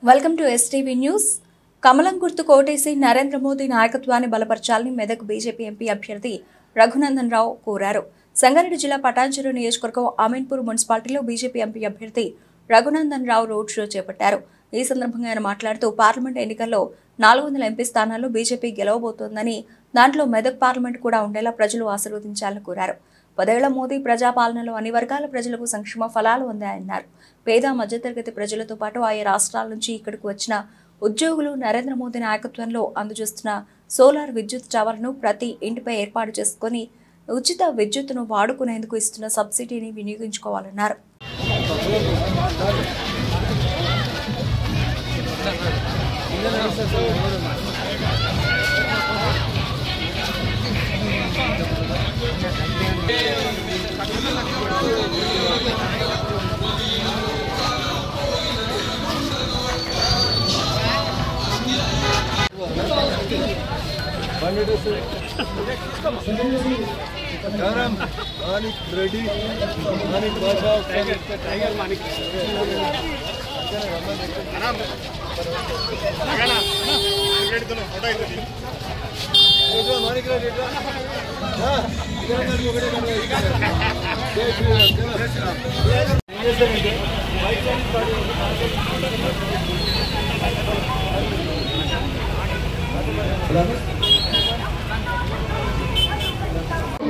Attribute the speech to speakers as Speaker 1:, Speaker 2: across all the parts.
Speaker 1: Welcome to STV news. కమలం గుర్తు కోటేసి నరేంద్ర మోదీ నాయకత్వాన్ని బలపరచాలని మెదక్ బీజేపీ ఎంపీ అభ్యర్థి రఘునందన్ రావు కోరారు. సంగారెడ్డి జిల్లా పటాన్చెరు నియోజకవర్గం అమీన్పూర్ మున్సిపాలిటీలో బీజేపీ ఎంపీ అభ్యర్థి రఘునందన్ రావు రోడ్ షో చేపట్టారు. ఈ సందర్భంగా ఆయన మాట్లాడుతూ పార్లమెంట్ ఎన్నికల్లో 400 ఎంపీ స్థానాల్లో బీజేపీ గెలవబోతోందని, దాంట్లో మెదక్ పార్లమెంట్ కూడా ఉండేలా ప్రజలు ఆశీర్వదించాలని కోరారు. 10 ఏళ్ల మోదీ ప్రజాపాలనలో అన్ని వర్గాల ప్రజలకు సంక్షేమ ఫలాలు అందాయన్నారు. పేద మధ్యతరగతి ప్రజలతో పాటు ఆయా రాష్ట్రాల నుంచి ఇక్కడకు వచ్చిన ఉద్యోగులు నరేంద్ర మోదీ నాయకత్వంలో అందజేస్తున్న సోలార్ విద్యుత్ టవర్ను ప్రతి ఇంటిపై ఏర్పాటు చేసుకుని ఉచిత విద్యుత్తును వాడుకునేందుకు ఇస్తున్న సబ్సిడీని వినియోగించుకోవాలన్నారు.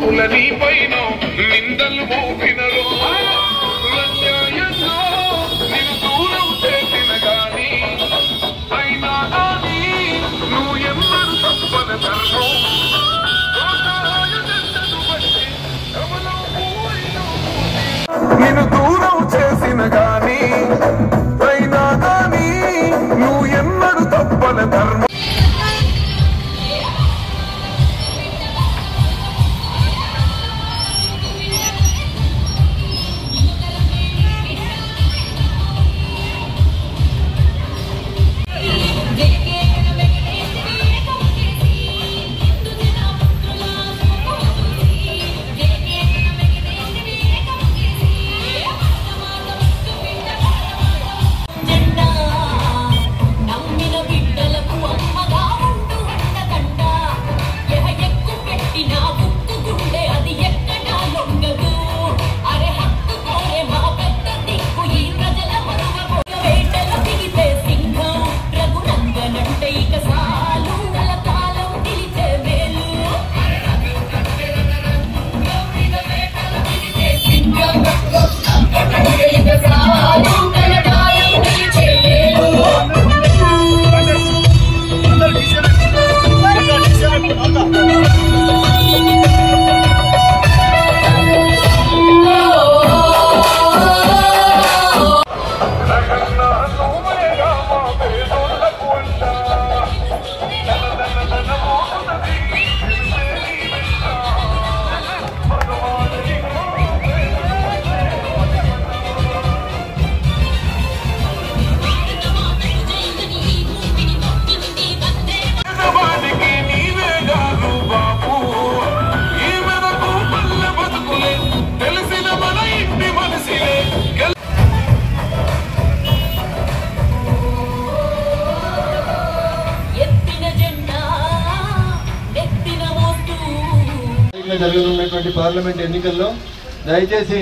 Speaker 2: ఉలనిపైన నిందలు మోపినరు అన్యాయంలో నిన్ను దూరం చేసిన గాని అయినా గాని నువ్వు ఎన్నడు తప్పన ధర్మం నిన్ను దూరం చేసిన గాని అయినా గాని నువ్వు ఎన్నడు తప్పన ధర్మం.
Speaker 3: జరగనున్నటువంటి పార్లమెంట్ ఎన్నికల్లో దయచేసి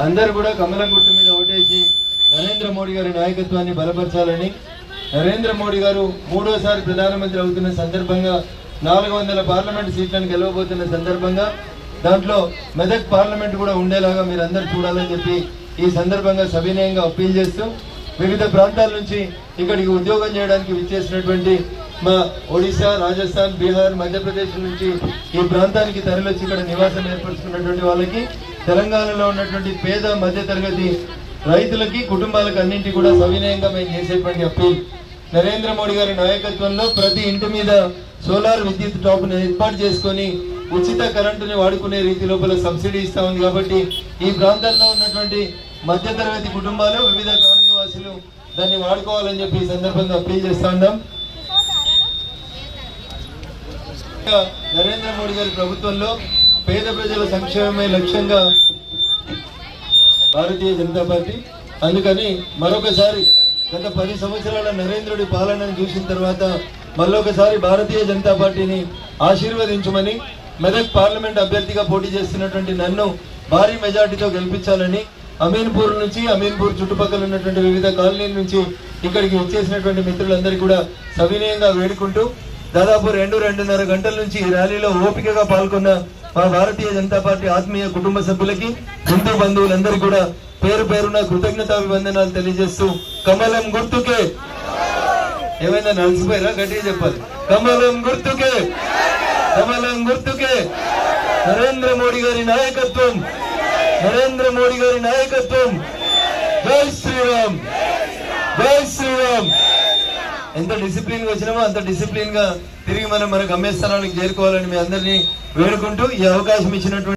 Speaker 3: అందరూ కూడా కమలం గుర్తు మీద ఓటేసి నరేంద్ర మోడీ గారి నాయకత్వాన్ని బలపరచాలని, నరేంద్ర మోడీ గారు 3వసారి ప్రధానమంత్రి అవుతున్న సందర్భంగా 400 పార్లమెంట్ సీట్లను గెలవబోతున్న సందర్భంగా దాంట్లో మెదక్ పార్లమెంట్ కూడా ఉండేలాగా మీరు అందరూ చూడాలని చెప్పి ఈ సందర్భంగా సవినయంగా అప్పీల్ చేస్తూ, వివిధ ప్రాంతాల నుంచి ఇక్కడికి ఉద్యోగం చేయడానికి విచ్చేసినటువంటి మా ఒడిశా, రాజస్థాన్, బీహార్, మధ్యప్రదేశ్ నుంచి ఈ ప్రాంతానికి తరలివచ్చి ఇక్కడ నివాసం ఏర్పరుచుకున్నటువంటి వాళ్ళకి, తెలంగాణలో ఉన్నటువంటి పేద మధ్యతరగతి రైతులకి, కుటుంబాలకు అన్నింటి కూడా సవినయంగా మేము చేసేటువంటి అప్పీల్, నరేంద్ర మోడీ గారి నాయకత్వంలో ప్రతి ఇంటి మీద సోలార్ విద్యుత్ టాప్ను ఏర్పాటు చేసుకొని ఉచిత కరెంటుని వాడుకునే రీతి లోపల సబ్సిడీ ఇస్తా ఉంది. కాబట్టి ఈ ప్రాంతాల్లో ఉన్నటువంటి మధ్యతరగతి కుటుంబాలు, వివిధ కాలనీ వాసులు దాన్ని వాడుకోవాలని చెప్పి ఈ సందర్భంగా అప్పీల్ చేస్తా ఉన్నాం. నరేంద్ర మోడీ గారి ప్రభుత్వంలో పేద ప్రజల సంక్షేమమే లక్ష్యంగా భారతీయ జనతా పార్టీ. అందుకని మరొకసారి గత 10 సంవత్సరాల నరేంద్రుడి పాలనను చూసిన తర్వాత మళ్ళొకసారి భారతీయ జనతా పార్టీని ఆశీర్వదించమని, మెదక్ పార్లమెంట్ అభ్యర్థిగా పోటీ చేస్తున్నటువంటి నన్ను భారీ మెజార్టీతో గెలిపించాలని అమీన్పూర్ నుంచి, అమీన్పూర్ చుట్టుపక్కల ఉన్నటువంటి వివిధ కాలనీల నుంచి ఇక్కడికి వచ్చేసినటువంటి మిత్రులందరికీ కూడా సవినయంగా వేడుకుంటూ, దాదాపు 2-2.5 గంటల నుంచి ఈ ర్యాలీలో ఓపికగా పాల్గొన్న మా భారతీయ జనతా పార్టీ ఆత్మీయ కుటుంబ సభ్యులకి, హిందూ బంధువులందరికీ కూడా పేరు పేరున కృతజ్ఞతాభివందనాలు తెలియజేస్తూ, కమలం గుర్తుకే, ఏమైనా నలిసిపోయారా? గట్టిగా చెప్పాలి. కమలం గుర్తుకే, కమలం గుర్తుకే, నరేంద్ర మోడీ గారి నాయకత్వం, నరేంద్ర మోడీ గారి నాయకత్వం. జై శ్రీరామ్, జై శ్రీరామ్. ఎంత డిసిప్లిన్ గా వచ్చినామో అంత డిసిప్లిన్ గా తిరిగి మనం మన గమ్యస్థానానికి చేరుకోవాలని మీ అందరినీ వేడుకుంటూ ఈ అవకాశం ఇచ్చినటువంటి